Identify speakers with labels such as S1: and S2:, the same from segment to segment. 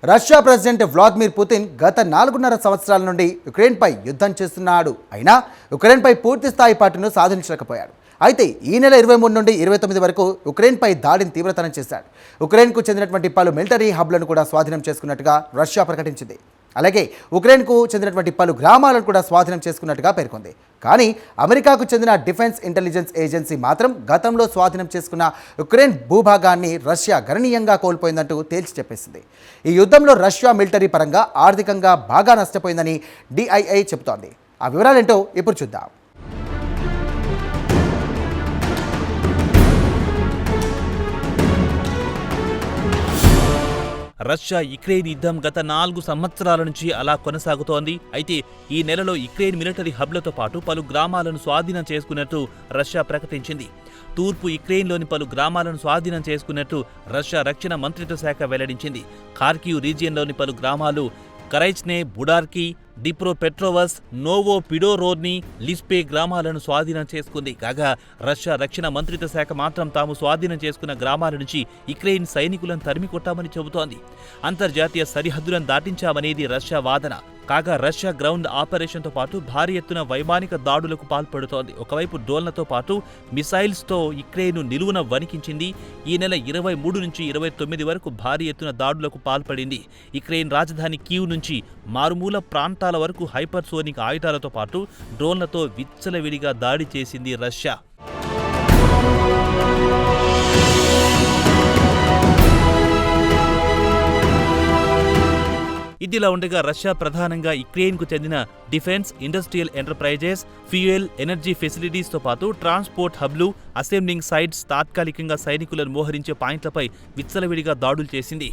S1: Russia president Vladimir Putin గత 4.5 సంవత్సరాల నుండి యుక్రెయిన్పై యుద్ధం చేస్తున్నాడు. అయినా యుక్రెయిన్పై పూర్తి స్థాయి పట్టును సాధించలేకపోయాడు. అయితే ఈ నెల 23 నుండి 29 వరకు యుక్రెయిన్పై దాడిని తీవ్రతరం చేశాడు. యుక్రెయిన్కు చెందినటువంటి పలు మిలిటరీ హబ్లను కూడా స్వాధీనం చేసుకున్నట్టుగా రష్యా ప్రకటించింది. అలాగే ఉక్రెయిన్కు చెందినటువంటి పలు గ్రామాలను కూడా స్వాధీనం చేసుకున్నట్టుగా పేర్కొంది. కానీ అమెరికాకు చెందిన డిఫెన్స్ ఇంటెలిజెన్స్ ఏజెన్సీ మాత్రం గతంలో స్వాధీనం చేసుకున్న ఉక్రెయిన్ భూభాగాన్ని రష్యా గణనీయంగా కోల్పోయిందంటూ తేల్చి చెప్పేసింది. ఈ యుద్ధంలో రష్యా మిలిటరీ పరంగా ఆర్థికంగా బాగా నష్టపోయిందని డిఐఐ చెబుతోంది. ఆ వివరాలేంటో ఇప్పుడు చూద్దాం.
S2: రష్యా యుక్రెయిన్ యుద్ధం గత 4 సంవత్సరాల నుంచి అలా కొనసాగుతోంది. అయితే ఈ నెలలో యుక్రెయిన్ మిలిటరీ హబ్లతో పాటు పలు గ్రామాలను స్వాధీనం చేసుకున్నట్టు రష్యా ప్రకటించింది. తూర్పు యుక్రెయిన్లోని పలు గ్రామాలను స్వాధీనం చేసుకున్నట్టు రష్యా రక్షణ మంత్రిత్వ శాఖ వెల్లడించింది. ఖార్కివ్ రీజియన్లోని పలు గ్రామాలు కరైచ్నే, బుడార్కీ, డిప్రోపెట్రోవస్, నోవో పిడోరోర్ని, లిస్పే గ్రామాలను స్వాధీనం చేసుకుంది. కాగా రష్యా రక్షణ మంత్రిత్వ శాఖ మాత్రం తాము స్వాధీనం చేసుకున్న గ్రామాల నుంచి యుక్రెయిన్ సైనికులను తరిమికొట్టామని చెబుతోంది. అంతర్జాతీయ సరిహద్దులను దాటించామనేది రష్యా వాదన. కాగా రష్యా గ్రౌండ్ ఆపరేషన్తో పాటు భారీ ఎత్తున వైమానిక దాడులకు పాల్పడుతోంది. ఒకవైపు డ్రోన్లతో పాటు మిసైల్స్తో యుక్రెయిన్ను నిలువున వణికించింది. ఈ నెల 23 నుంచి 29 వరకు భారీ ఎత్తున దాడులకు పాల్పడింది. యుక్రెయిన్ రాజధాని కీవ్ నుంచి మారుమూల ప్రాంతాల వరకు హైపర్సోనిక్ ఆయుధాలతో పాటు డ్రోన్లతో విచ్చలవిడిగా దాడి చేసింది రష్యా. ఇదిలా ఉండగా రష్యా ప్రధానంగా యుక్రెయిన్కు చెందిన defence, industrial enterprises, fuel, energy ఫెసిలిటీస్తో పాటు ట్రాన్స్పోర్ట్ హబ్లు, అసెంబ్లింగ్ సైట్స్, తాత్కాలికంగా సైనికులను మోహరించే పాయింట్లపై విచ్చలవిడిగా దాడులు చేసింది.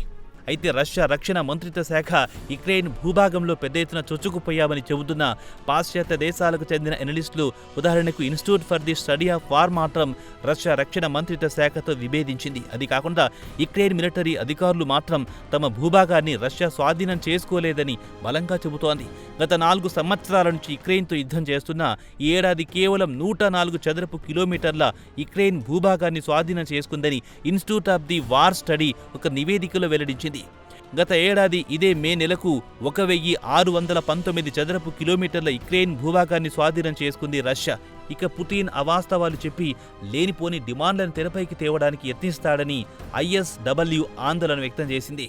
S2: అయితే రష్యా రక్షణ మంత్రిత్వ శాఖ యుక్రెయిన్ భూభాగంలో పెద్ద ఎత్తున చొచ్చుకుపోయామని చెబుతున్న పాశ్చాత్య దేశాలకు చెందిన ఎనలిస్టులు, ఉదాహరణకు institute for the study of war మాత్రం రష్యా రక్షణ మంత్రిత్వ శాఖతో విభేదించింది. అది కాకుండా యుక్రెయిన్ మిలిటరీ అధికారులు మాత్రం తమ భూభాగాన్ని రష్యా స్వాధీనం చేసుకోలేదని బలంగా చెబుతోంది. గత 4 సంవత్సరాల నుంచి యుక్రెయిన్తో యుద్ధం చేస్తున్న ఈ ఏడాది కేవలం 104 చదరపు కిలోమీటర్ల యుక్రెయిన్ భూభాగాన్ని స్వాధీనం చేసుకుందని institute of the war study ఒక నివేదికలో వెల్లడించింది. గత ఏడాది ఇదే మే నెలకు 1619 చదరపు కిలోమీటర్ల యుక్రెయిన్ భూభాగాన్ని స్వాధీనం చేసుకుంది రష్యా. ఇక పుతిన్ అవాస్తవాలు చెప్పి లేనిపోని డిమాండ్లను తెరపైకి తేవడానికి యత్నిస్తాడని ఐఎస్డబ్ల్యూ ఆందోళన వ్యక్తం చేసింది.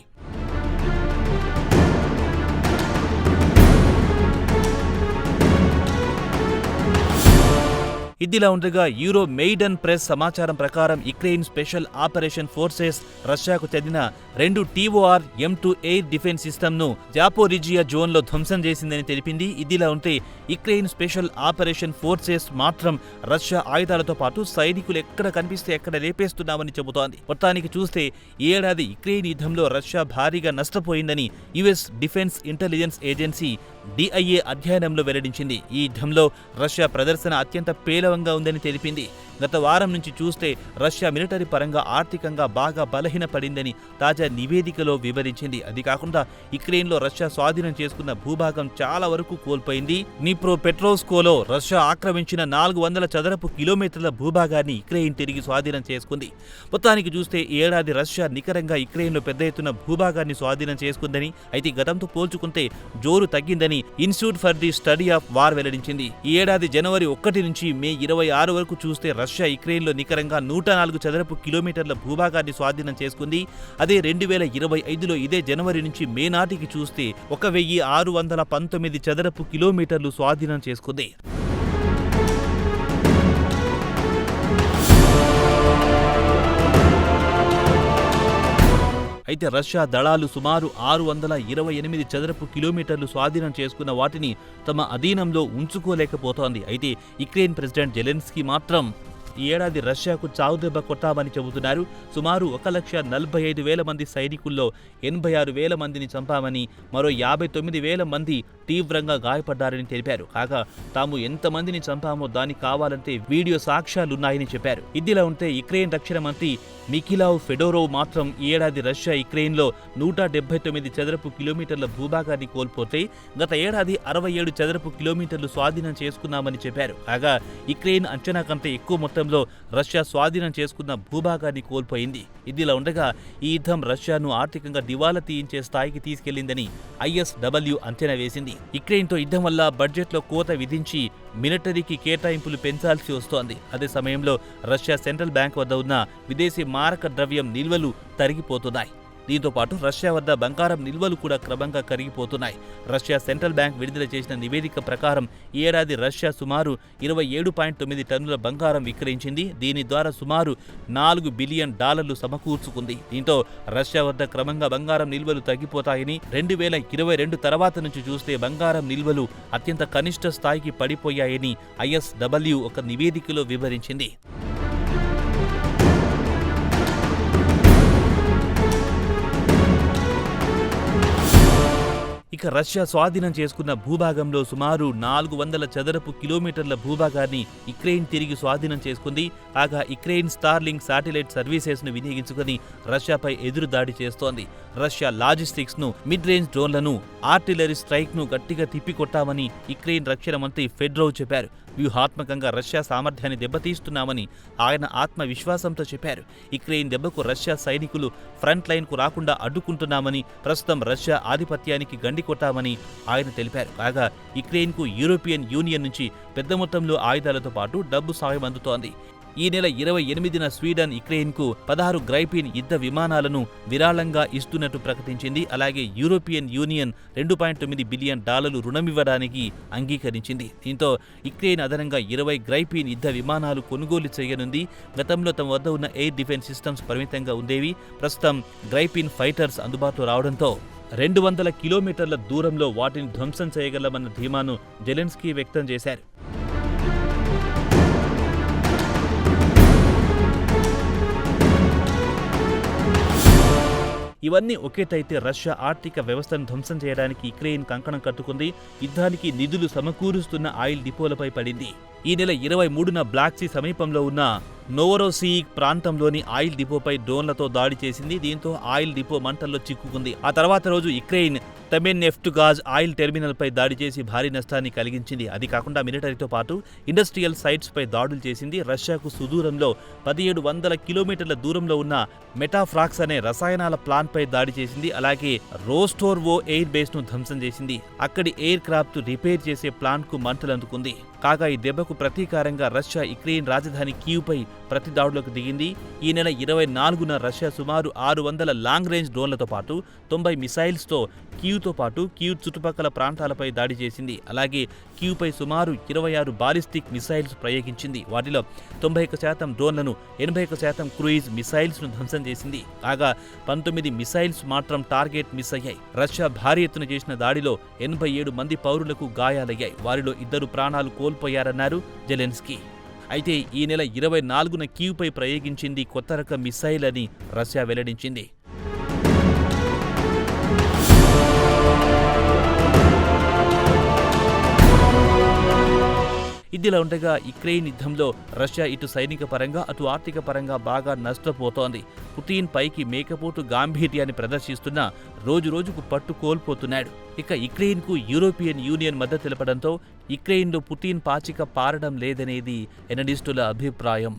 S2: ఇదిలా ఉండగా యూరో మెయిడన్ ప్రెస్ సమాచారం ప్రకారం యుక్రెయిన్ స్పెషల్ ఆపరేషన్ ఫోర్సెస్ రష్యాకు చెందిన 2 TOR M2 ఎయిర్ డిఫెన్స్ సిస్టమ్ను జాపోరిజియా జోన్లో ధ్వంసం చేసిందని తెలిపింది. ఇదిలా ఉంటే యుక్రెయిన్ స్పెషల్ ఆపరేషన్ ఫోర్సెస్ మాత్రం రష్యా ఆయుధాలతో పాటు సైనికులు ఎక్కడ కనిపిస్తే ఎక్కడ లేపేస్తున్నామని చెబుతోంది. మొత్తానికి చూస్తే ఈ ఏడాది యుక్రెయిన్ యుద్ధంలో రష్యా భారీగా నష్టపోయిందని US defence intelligence agency DIA అధ్యయనంలో వెల్లడించింది. ఈ యుద్ధంలో రష్యా ప్రదర్శన అత్యంత పేలవంగా ఉందని తెలిపింది. గత వారం నుంచి చూస్తే రష్యా మిలిటరీ పరంగా ఆర్థికంగా బాగా బలహీనపడిందని తాజా నివేదికలో వివరించింది. అది కాకుండా యుక్రెయిన్లో రష్యా స్వాధీనం చేసుకున్న భూభాగం చాలా వరకు కోల్పోయింది. నిప్రోపెట్రోవ్స్కోలో రష్యా ఆక్రమించిన 400 చదరపు కిలోమీటర్ల భూభాగాన్ని యుక్రెయిన్ తిరిగి స్వాధీనం చేసుకుంది. మొత్తానికి చూస్తే ఈ ఏడాది రష్యా నికరంగా యుక్రెయిన్లో పెద్ద ఎత్తున భూభాగాన్ని స్వాధీనం చేసుకుందని, అయితే గతంతో పోల్చుకుంటే జోరు తగ్గిందని institute for the study of war వెల్లడించింది. ఈ ఏడాది జనవరి 1 నుంచి మే 26 వరకు చూస్తే రష్యా యుక్రెయిన్లో నికరంగా 104 చదరపు కిలోమీటర్ల భూభాగాన్ని స్వాధీనం చేసుకుంది. అదే 2025లో ఇదే జనవరి నుంచి మే నాటికి చూస్తే 1619 చదరపు కిలోమీటర్లు స్వాధీనం చేసుకుంది. అయితే రష్యా దళాలు సుమారు 628 చదరపు కిలోమీటర్లు స్వాధీనం చేసుకున్న వాటిని తమ అధీనంలో ఉంచుకోలేకపోతోంది. అయితే యుక్రెయిన్ ప్రెసిడెంట్ జెలెన్స్కీ మాత్రం ఈ ఏడాది రష్యాకు చావుదెబ్బ కొట్టామని చెబుతున్నారు. సుమారు 1,45,000 మంది సైనికుల్లో 86,000 మందిని చంపామని, మరో 59,000 మంది తీవ్రంగా గాయపడ్డారని తెలిపారు. కాగా తాము ఎంతమందిని చంపామో దానికి కావాలంటే వీడియో సాక్ష్యాలున్నాయని చెప్పారు. ఇదిలా ఉంటే యుక్రెయిన్ రక్షణ మంత్రి మిఖిలావ్ ఫెడోరోవ్ మాత్రం ఈ ఏడాది రష్యా యుక్రెయిన్లో 179 చదరపు కిలోమీటర్ల భూభాగాన్ని కోల్పోతే గత ఏడాది 67 చదరపు కిలోమీటర్లు స్వాధీనం చేసుకున్నామని చెప్పారు. కాగా యుక్రెయిన్ అంచనా కంటే ఎక్కువ మొత్తం యుద్ధంలో రష్యా స్వాధీనం చేసుకున్న భూభాగాన్ని కోల్పోయింది. ఇదిలా ఉండగా ఈ యుద్ధం రష్యాను ఆర్థికంగా దివాలా తీయించే స్థాయికి తీసుకెళ్లిందని ISW అంచనా వేసింది. యుక్రెయిన్తో యుద్ధం వల్ల బడ్జెట్లో కోత విధించి మిలిటరీకి కేటాయింపులు పెంచాల్సి వస్తోంది. అదే సమయంలో రష్యా సెంట్రల్ బ్యాంక్ వద్ద ఉన్న విదేశీ మారక ద్రవ్యం నిల్వలు తరిగిపోతున్నాయి. దీంతో పాటు రష్యా వద్ద బంగారం నిల్వలు కూడా క్రమంగా కరిగిపోతున్నాయి. రష్యా సెంట్రల్ బ్యాంక్ విడుదల చేసిన నివేదిక ప్రకారం ఈ ఏడాది రష్యా సుమారు 27.9 టన్నుల బంగారం విక్రయించింది. దీని ద్వారా సుమారు $4 బిలియన్ సమకూర్చుకుంది. దీంతో రష్యా వద్ద క్రమంగా బంగారం నిల్వలు తగ్గిపోతాయని, 2022 తర్వాత నుంచి చూస్తే బంగారం నిల్వలు అత్యంత కనిష్ట స్థాయికి పడిపోయాయని ISW ఒక నివేదికలో వివరించింది. ఇక రష్యా స్వాధీనం చేసుకున్న భూభాగంలో సుమారు 400 చదరపు కిలోమీటర్ల భూభాగాన్ని యుక్రెయిన్ తిరిగి స్వాధీనం చేసుకుంది. కాగా యుక్రెయిన్ స్టార్లింక్ శాటిలైట్ సర్వీసెస్ ను వినియోగించుకుని రష్యాపై ఎదురు దాడి చేస్తోంది. రష్యా లాజిస్టిక్స్ ను, మిడ్ రేంజ్ డ్రోన్లను, ఆర్టిలరీ స్ట్రైక్ ను గట్టిగా తిప్పికొట్టామని యుక్రెయిన్ రక్షణ మంత్రి ఫెడ్రోవ్ చెప్పారు. వ్యూహాత్మకంగా రష్యా సామర్థ్యాన్ని దెబ్బతీస్తున్నామని ఆయన ఆత్మవిశ్వాసంతో చెప్పారు. యుక్రెయిన్ దెబ్బకు రష్యా సైనికులు ఫ్రంట్ లైన్ కు రాకుండా అడ్డుకుంటున్నామని, ప్రస్తుతం రష్యా ఆధిపత్యానికి గండి కొట్టామని ఆయన తెలిపారు. కాగా యుక్రెయిన్ కు యూరోపియన్ యూనియన్ నుంచి పెద్ద మొత్తంలో ఆయుధాలతో పాటు డబ్బు సాయం అందుతోంది. ఈ నెల 28న స్వీడన్ యుక్రెయిన్కు 16 గ్రైపిన్ యుద్ధ విమానాలను విరాళంగా ఇస్తున్నట్టు ప్రకటించింది. అలాగే యూరోపియన్ యూనియన్ $2.9 బిలియన్ రుణమివ్వడానికి అంగీకరించింది. దీంతో యుక్రెయిన్ అదనంగా 20 గ్రైపిన్ యుద్ధ విమానాలు కొనుగోలు చేయనుంది. గతంలో తమ వద్ద ఉన్న ఎయిర్ డిఫెన్స్ సిస్టమ్స్ పరిమితంగా ఉండేవి. ప్రస్తుతం గ్రైపిన్ ఫైటర్స్ అందుబాటులో రావడంతో 200 కిలోమీటర్ల దూరంలో వాటిని ధ్వంసం చేయగలమన్న ధీమాను జెలెన్స్కీ వ్యక్తం చేశారు. ఇవన్నీ ఒకేటైతే రష్యా ఆర్థిక వ్యవస్థను ధ్వంసం చేయడానికి యుక్రెయిన్ కంకణం కట్టుకుంది. యుద్ధానికి నిధులు సమకూరుస్తున్న ఆయిల్ డిపోలపై పడింది. ఈ నెల 23న బ్లాక్ సీ సమీపంలో ఉన్న నోవరోసియిక్ ప్రాంతంలోని ఆయిల్ డిపోపై డ్రోన్లతో దాడి చేసింది. దీంతో ఆయిల్ డిపో మంటల్లో చిక్కుకుంది. ఆ తర్వాత రోజు యుక్రెయిన్ తెమెన్నెఫ్ట్గాజ్ ఆయిల్ టెర్మినల్పై దాడి చేసి భారీ నష్టాన్ని కలిగించింది. అది కాకుండా మిలిటరీతో పాటు ఇండస్ట్రియల్ సైట్స్ పై దాడులు చేసింది. రష్యాకు సుదూరంలో 1700 కిలోమీటర్ల దూరంలో ఉన్న మెటాఫ్రాక్స్ అనే రసాయనాల ప్లాంట్ పై దాడి చేసింది. అలాగే రోస్టోర్వో ఎయిర్ బేస్ ను ధ్వంసం చేసింది. అక్కడి ఎయిర్ క్రాఫ్ట్ రిపేర్ చేసే ప్లాంట్ కు మంటలందుకుంది. కాగా ఈ దెబ్బకు ప్రతీకారంగా రష్యా యుక్రెయిన్ రాజధాని కీవ్పై ప్రతి దాడులకు దిగింది. ఈ నెల 24న రష్యా సుమారు 600 లాంగ్ రేంజ్ డ్రోన్లతో పాటు 90 మిసైల్స్తో కీవ్తో పాటు కీవ్ చుట్టుపక్కల ప్రాంతాలపై దాడి చేసింది. అలాగే కీవ్పై సుమారు 26 బాలిస్టిక్ మిసైల్స్ ప్రయోగించింది. వాటిలో 91% డ్రోన్లను, 81% క్రూయిజ్ మిసైల్స్ ను ధ్వంసం చేసింది. కాగా 19 మిసైల్స్ మాత్రం టార్గెట్ మిస్ అయ్యాయి. రష్యా భారీ ఎత్తున చేసిన దాడిలో 87 మంది పౌరులకు గాయాలయ్యాయి. వారిలో 2 ప్రాణాలు కోల్పోయారన్నారు జెలెన్స్కీ. అయితే ఈ నెల 24న కీవ్పై ప్రయోగించింది కొత్త రకం మిసైల్ అని రష్యా వెల్లడించింది. ఇదిలా ఉండగా యుక్రెయిన్ యుద్ధంలో రష్యా ఇటు సైనిక పరంగా అటు ఆర్థిక పరంగా బాగా నష్టపోతోంది. పుతిన్ పైకి మేకపోటు గాంభీర్యాన్ని ప్రదర్శిస్తున్నా రోజురోజుకు పట్టు కోల్పోతున్నాడు. ఇక యుక్రెయిన్కు యూరోపియన్ యూనియన్ మద్దతు తెలపడంతో యుక్రెయిన్లో పుతిన్ పాచిక పారడం లేదనేది ఎనలిస్టుల అభిప్రాయం.